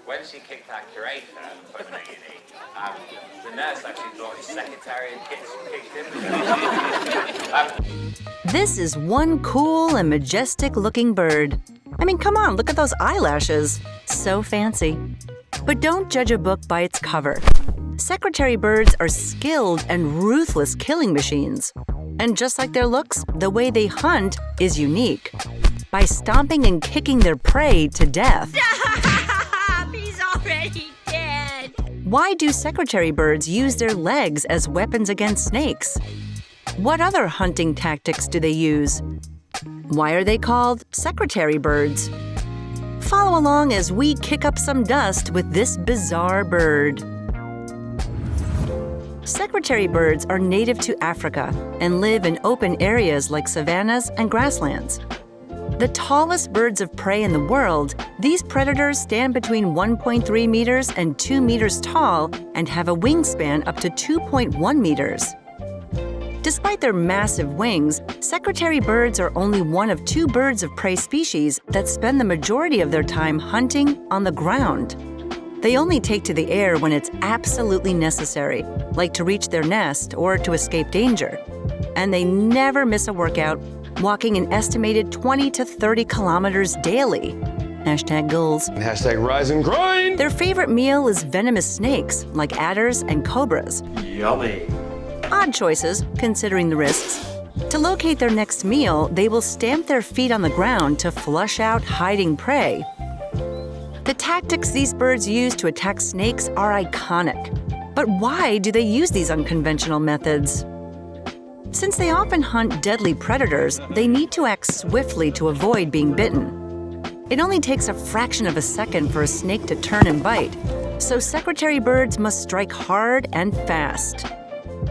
when she kicked that curator and put her in uni, the nurse actually thought his secretary had kicked him. This is one cool and majestic-looking bird. I mean, come on, look at those eyelashes. So fancy. But don't judge a book by its cover. Secretary birds are skilled and ruthless killing machines. And just like their looks, the way they hunt is unique. By stomping and kicking their prey to death. He's already dead. Why do secretary birds use their legs as weapons against snakes? What other hunting tactics do they use? Why are they called secretary birds? Follow along as we kick up some dust with this bizarre bird. Secretary birds are native to Africa and live in open areas like savannas and grasslands. The tallest birds of prey in the world, these predators stand between 1.3 meters and 2 meters tall and have a wingspan up to 2.1 meters. Despite their massive wings, secretary birds are only one of 2 birds of prey species that spend the majority of their time hunting on the ground. They only take to the air when it's absolutely necessary, like to reach their nest or to escape danger. And they never miss a workout, walking an estimated 20 to 30 kilometers daily. #goals. #rise and grind. Their favorite meal is venomous snakes, like adders and cobras. Yummy. Odd choices, considering the risks. To locate their next meal, they will stamp their feet on the ground to flush out hiding prey. The tactics these birds use to attack snakes are iconic. But why do they use these unconventional methods? Since they often hunt deadly predators, they need to act swiftly to avoid being bitten. It only takes a fraction of a second for a snake to turn and bite, so secretary birds must strike hard and fast.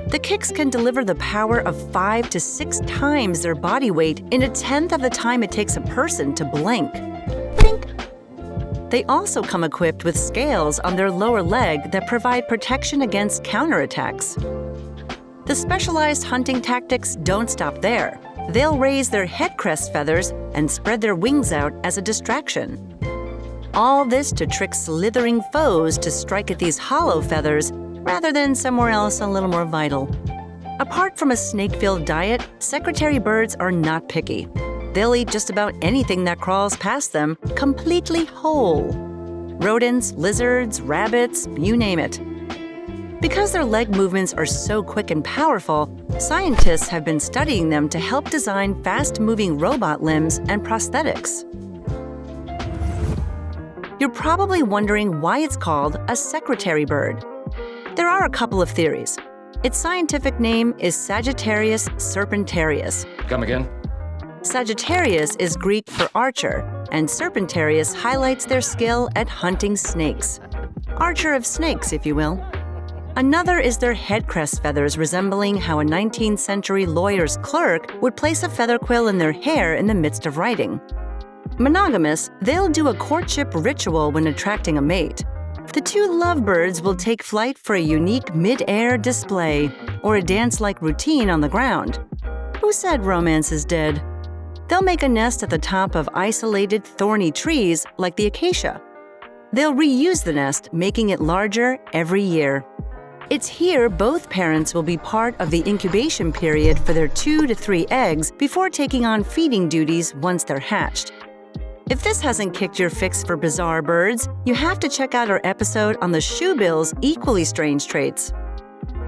The kicks can deliver the power of 5 to 6 times their body weight in a tenth of the time it takes a person to blink. Blink. They also come equipped with scales on their lower leg that provide protection against counterattacks. The specialized hunting tactics don't stop there. They'll raise their head crest feathers and spread their wings out as a distraction. All this to trick slithering foes to strike at these hollow feathers rather than somewhere else a little more vital. Apart from a snake-filled diet, secretary birds are not picky. They'll eat just about anything that crawls past them, completely whole. Rodents, lizards, rabbits, you name it. Because their leg movements are so quick and powerful, scientists have been studying them to help design fast-moving robot limbs and prosthetics. You're probably wondering why it's called a secretary bird. There are a couple of theories. Its scientific name is Sagittarius serpentarius. Come again? Sagittarius is Greek for archer, and serpentarius highlights their skill at hunting snakes. Archer of snakes, if you will. Another is their head crest feathers, resembling how a 19th century lawyer's clerk would place a feather quill in their hair in the midst of writing. Monogamous, they'll do a courtship ritual when attracting a mate. The 2 lovebirds will take flight for a unique mid-air display or a dance-like routine on the ground. Who said romance is dead? They'll make a nest at the top of isolated thorny trees like the acacia. They'll reuse the nest, making it larger every year. It's here both parents will be part of the incubation period for their 2 to 3 eggs before taking on feeding duties once they're hatched. If this hasn't kicked your fix for bizarre birds, you have to check out our episode on the shoebill's equally strange traits.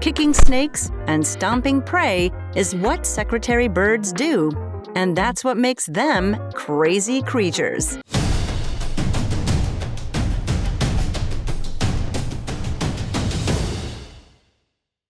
Kicking snakes and stomping prey is what secretary birds do, and that's what makes them crazy creatures.